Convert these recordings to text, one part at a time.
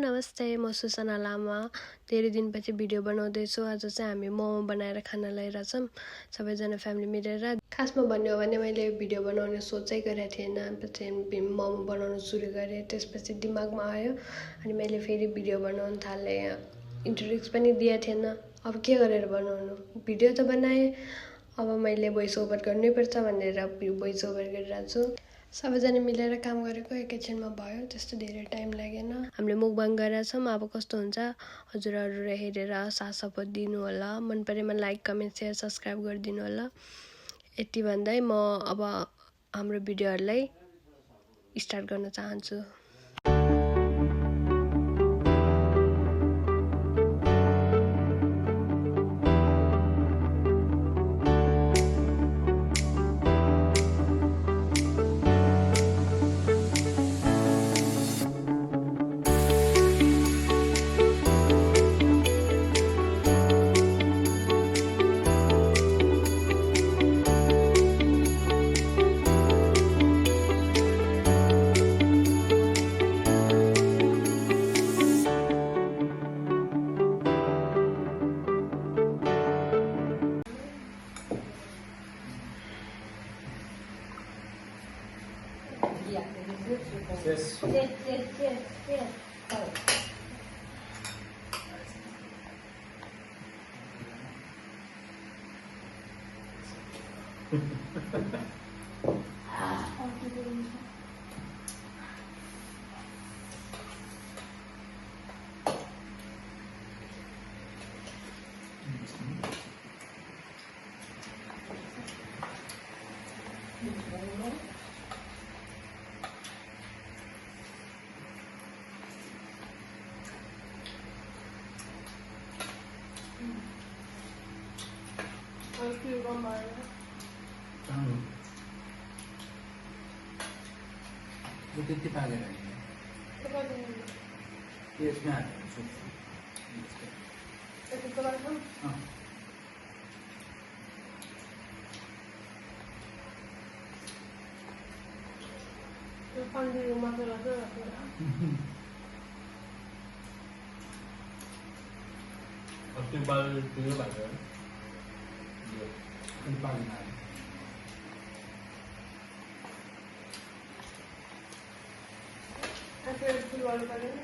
नमस्ते, म सुसना लामा। धेरै दिनपछि भिडियो बनाउँदैछु। आज चाहिँ हामी मोमो बनाएर खान लागिरहेछौँ सबैजना फ्यामिली मिलेर। खासमा भन्ने हो भने मैले भिडियो बनाउने सोचै गरेको थिएन। पछि मोमो बनाउन सुरु गरेँ, त्यसपछि दिमागमा आयो अनि मैले फेरि भिडियो बनाउन थालेँ। इन्ट्रोडक्स पनि दिएको थिएन, अब के गरेर बनाउनु, भिडियो त बनाएँ, अब मैले भोइस ओभर गर्नैपर्छ भनेर भोइस ओभर गरिरहेको छु। सबैजना मिलेर काम गरेको एकैछिनमा भयो, त्यस्तो धेरै टाइम लागेन। हामीले मुकबाङ गरेछौँ, अब कस्तो हुन्छ हजुरहरू हेरेर साथ सपोर्ट दिनु होला। मन परेमा लाइक कमेन्ट सेयर सब्सक्राइब गरिदिनु होला। यति भन्दै म अब हाम्रो भिडियोहरूलाई स्टार्ट गर्न चाहन्छु। Yes. Yes. त्यति पाकेर यसमा अस्ति बाल त्यो भनेर पाकेन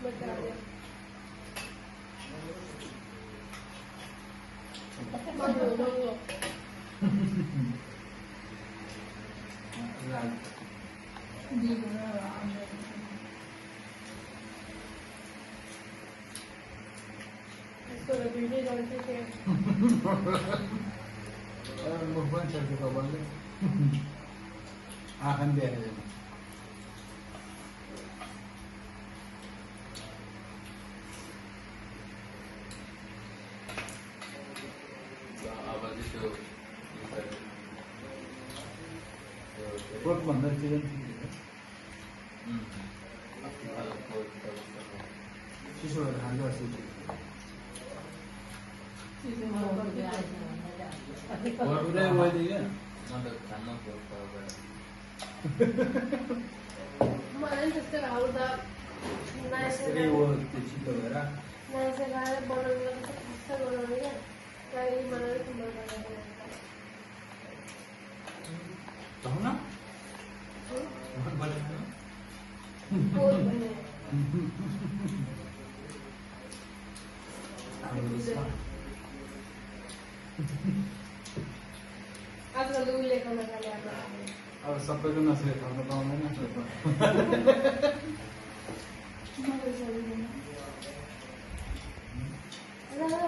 बता दे इसको वीडियो डालते थे मुख पनि छ त्यो कपालले आँखा पनि देखाइदिएन अब चाहिँ त्यो कोटभन्दा चिकन चिसो भएर खान्छ अस्ति पुरै ओइली क्या मलाई त्यस्तो आउँदा पुरै ओ त्यो चित्तो भएर मान्छे खाएर बनाउनु खस्ता बनाउने क्या त्यहाँदेखि मलाई मन पर्दैन धुन पोज भने आजकल उसले खाना खाने अब सबैको नसकेर खान पाउँदैन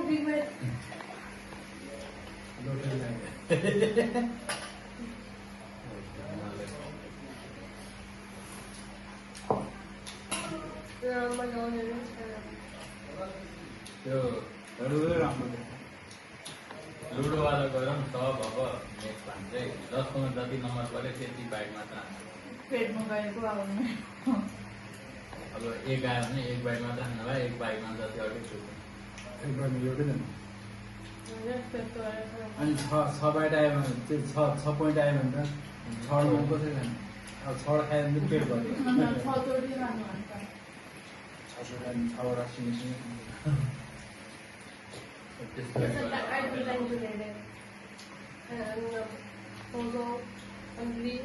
बिगमा लोटरी लाग्यो मगाउने त्यो हेर्दै राम्रो देख्छ लुडोवाला गएर पनि सब अब नेक्स्ट भान चाहिँ जसकोमा जति नम्बर पऱ्यो त्यति बाइक मात्र हान्छ पेटमा गएको आउने अब एक आयो भने एक बाइक मात्र हान्नु भयो एक बाइकमा जति अलिक छुट्यो एकबार एउटै जानु पेटको अनि छ बाइट आयो भने त्यो छ पोइन्ट आयो भने त छमा कसरी खाने अब छवटा खायो भने पेट भऱ्यो छतोडी खानु भन्छ छवटा सिँगै त्यस्तो hungry.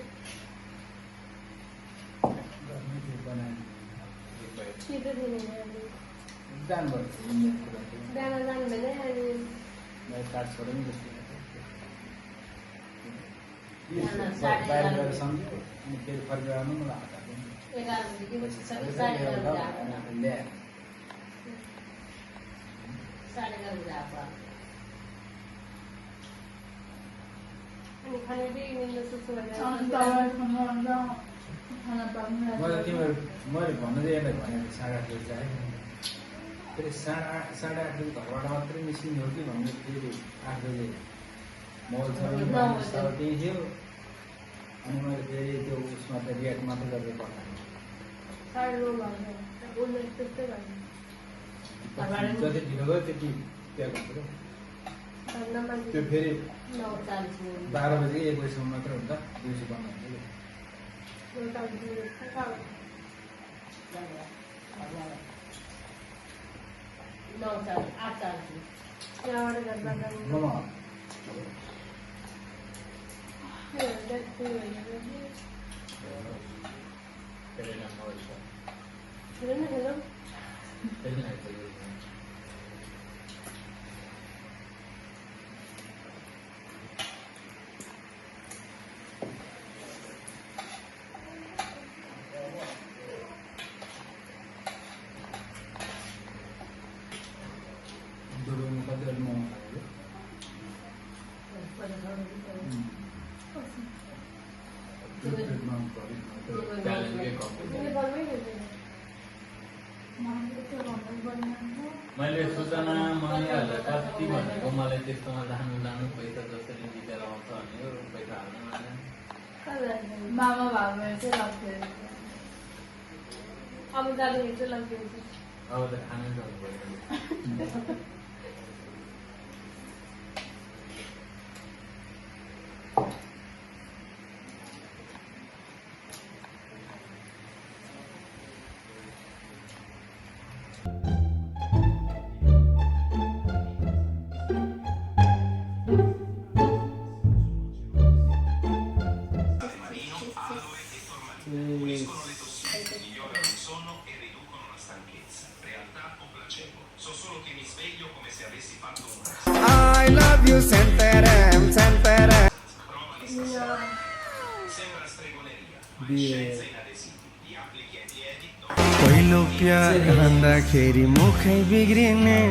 Kita sini ni. Dan Dan mana hari? मैं काट छोड़ेंगे समझो फिर फर्क आना मला आता अनि खाने चाहिँ निन्दा सुसु मैले तिमीहरू मैले भन्नु चाहिँ यसलाई भनेको 8:30 चाहिँ फेरि 8:30 बजी घरबाट मात्रै निस्किने हो कि भन्ने फेरि 8 बजे मल छ त्यही थियो अनि मैले फेरि त्यो उसमा त रियाक्ट मात्रै गरेर पठाएँ जति ढिलो गयो त्यति त्यहाँ गयो त्यो फेरि 12 बजे 1 बजीसम्म मात्र हुन्छ दिउँसो बन्द मैले सूचना मनिहरूलाई कति भनेको मलाई त्यस्तोमा जानु पैसा जसरी जितेर आउँछ भने पैसा हाल्नु मामा भएको चाहिँ लाग्थ्यो अब जानु चाहिँ लाग्थ्यो अब त खानै सक्नु पर्छ पहिलो प्यार खाँदाखेरि मुखै बिग्रिने,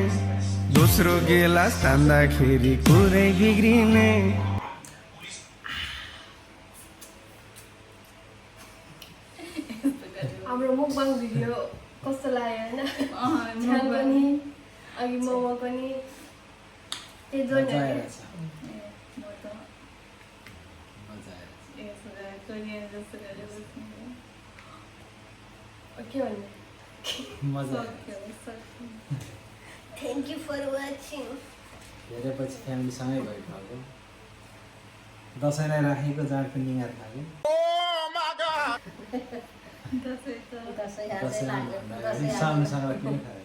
दोस्रो गिलास तान्दाखेरि कुरै बिग्रिने। हाम्रो मुकबाङ भिडियो कस्तो लाग्यो होइन छ्याल पनि अघि मोमो पनि त्यही जोइन के भन्ने थ्याङ्क यू फर वाचिङ। धेरै पछि फ्यामिलीसँगै भयो खालको दसैँलाई राखेको जाँड पनि याद लाग्यो। सानो सानो किन खायो?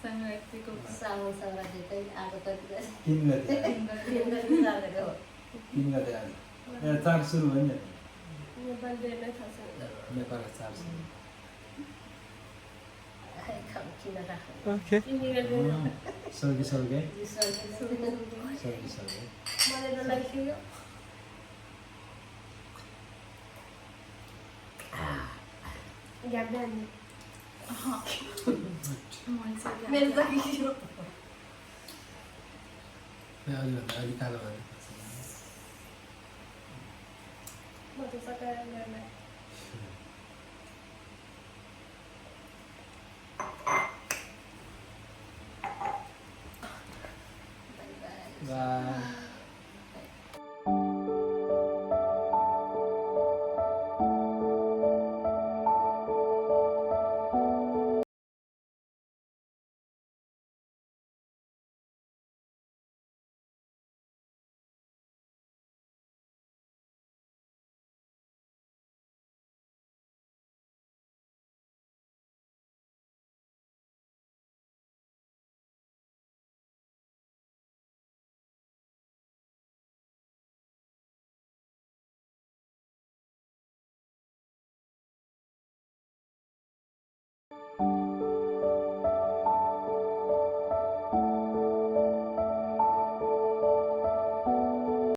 3 गतिको साउन संक्रान्ति चाहिँ आएको त 3 गते 3 गति जाँदै हो। 3 गते आज चाड सुरु भयो नि नेपाल डे नै थाहा छैन। नेपालको चाड सुरु। किन राख्नु ओके सर्गी सर्गे मलाई सर्गी सर्गे त लागिसक्यो। ग्याप्दै हान्ने मेरो सकियो। अलि कालो भयो। म त सकाएर ल्याउनु Bye.